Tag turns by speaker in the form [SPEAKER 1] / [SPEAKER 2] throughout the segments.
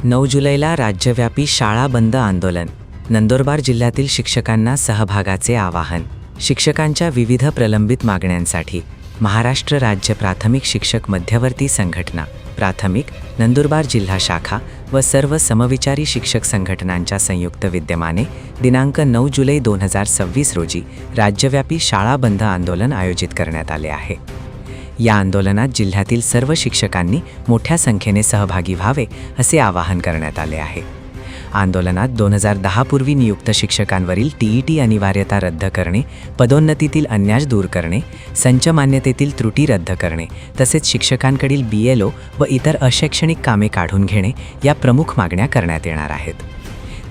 [SPEAKER 1] 9 जुलैला राज्यव्यापी शाळा बंद आंदोलन. नंदुरबार जिल्ह्यातील शिक्षकांना सहभागाचे आवाहन. शिक्षकांच्या विविध प्रलंबित मागण्यांसाठी महाराष्ट्र राज्य प्राथमिक शिक्षक मध्यवर्ती संघटना प्राथमिक नंदुरबार जिल्हा शाखा व सर्व समविचारी शिक्षक संघटनांच्या संयुक्त विद्यमाने दिनांक 9 जुलै 2026 रोजी राज्यव्यापी शाळा बंद आंदोलन आयोजित करण्यात आले आहे. या आंदोलनात जिल्ह्यातील सर्व शिक्षकांनी मोठ्या संख्येने सहभागी व्हावे असे आवाहन करण्यात आले आहे. आंदोलनात 2010 पूर्वी नियुक्त शिक्षकांवरील TET अनिवार्यता रद्द करणे, पदोन्नतीतील अन्याय दूर करणे, संच मान्यतेतील त्रुटी रद्द करणे तसेच शिक्षकांकडील BLO व इतर अशैक्षणिक कामे काढून घेणे या प्रमुख मागण्या करण्यात येणार आहेत.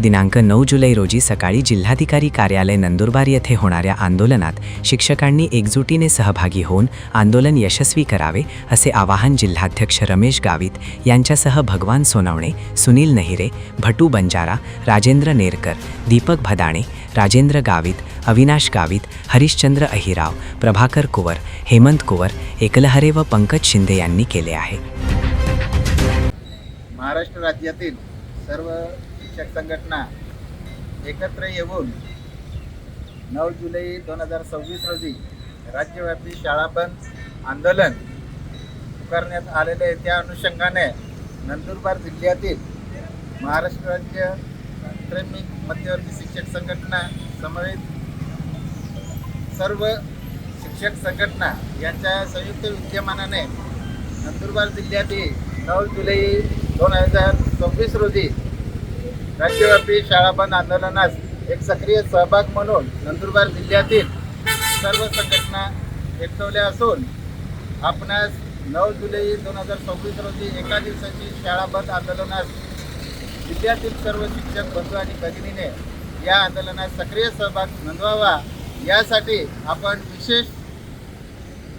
[SPEAKER 1] दिनांक 9 जुलै रोजी सकाळी जिल्हाधिकारी कार्यालय नंदुरबार येथे होणाऱ्या आंदोलनात शिक्षकांनी एकजुटीने सहभागी होऊन आंदोलन यशस्वी करावे असे आवाहन जिल्हाध्यक्ष रमेश गावित यांच्यासह भगवान सोनवणे, सुनील नहिरे, भटू बंजारा, राजेंद्र नेरकर, दीपक भदाणे, राजेंद्र गावित, अविनाश गावित, हरिश्चंद्र अहिराव, प्रभाकर कुवर, हेमंत कुवर, एकलहरे व पंकज शिंदे यांनी केले आहे.
[SPEAKER 2] महाराष्ट्र राज्यातील सर्व शिक्षक संघटना एकत्र येऊन 9 जुलै 2026 रोजी राज्यव्यापी शाळा बंद आंदोलन करण्यात आलेले आहे. त्या अनुषंगाने नंदुरबार जिल्ह्यातील महाराष्ट्र राज्य प्राथमिक मध्यवर्ती शिक्षक संघटना समवेत सर्व शिक्षक संघटना यांच्या संयुक्त विद्यमानाने नंदुरबार जिल्ह्यातील 9 जुलै 2026 रोजी राज्यव्यापी शाळा बंद आंदोलनास एक सक्रिय सहभाग म्हणून नंदुरबार जिल्ह्यातील सर्व संघटना एकवटल्या असून आपणास 9 जुलै 2026 रोजी एका दिवसाची शाळा बंद आंदोलनास जिल्ह्यातील सर्व शिक्षक बंधू आणि भगिनीने या आंदोलनात सक्रिय सहभाग नोंदवावा यासाठी आपण विशेष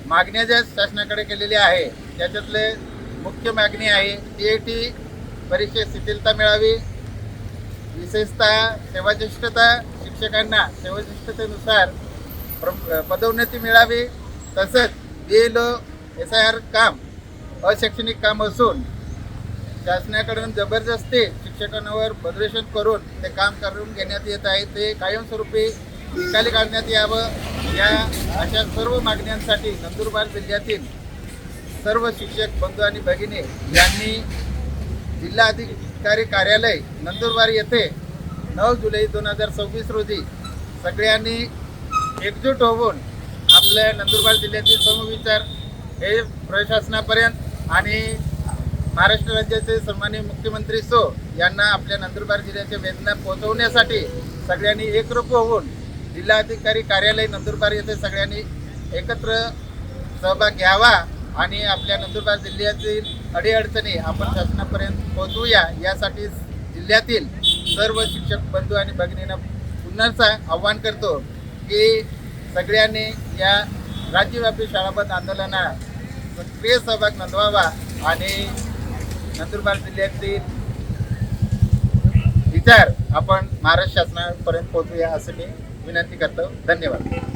[SPEAKER 2] मागण्या ज्या शासनाकडे केलेल्या आहे त्याच्यातले मुख्य मागणी आहे TET परीक्षेत शिथिलता मिळावी, विशेषतः सेवाज्येष्ठता शिक्षकांना सेवाज्येष्ठतेनुसार पदोन्नती मिळावी, तसंच BLO SIR काम अशैक्षणिक काम असून शासनाकडून जबरदस्ती शिक्षकांवर बदरेशन करून ते काम करून घेण्यात येत आहे, ते कायमस्वरूपी निकाली काढण्यात यावं. या अशा सर्व मागण्यांसाठी नंदुरबार जिल्ह्यातील सर्व शिक्षक बंधू आणि भगिनी यांनी जिल्हाधिकारी कार्यालय नंदुरबार येथे 9 जुलै 2026 रोजी सगळ्यांनी एकजूट होऊन आपल्या नंदुरबार जिल्ह्यातील समविचार हे प्रशासनापर्यंत आणि महाराष्ट्र राज्याचे सन्माननीय मुख्यमंत्री यांना आपल्या नंदुरबार जिल्ह्याच्या वेदना पोहोचवण्यासाठी सगळ्यांनी एकरूप होऊन जिल्हाधिकारी कार्यालय नंदुरबार येथे सगळ्यांनी एकत्र सहभाग घ्यावा आणि आपल्या नंदुरबार जिल्ह्यातील अडीअडचणी आपण शासनापर्यंत पोहोचवूया यासाठी जिल्ह्यातील सर्व शिक्षक बंधू आणि भगिनींना पुन्हा आव्हान करतो की सगळ्यांनी या राज्यव्यापी शाळा बंद आंदोलनात सक्रिय सहभाग नोंदवावा आणि नंदुरबार जिल्ह्यातील विचार आपण महाराष्ट्र शासनापर्यंत पोहोचूया असं मी विनंती करतो. धन्यवाद.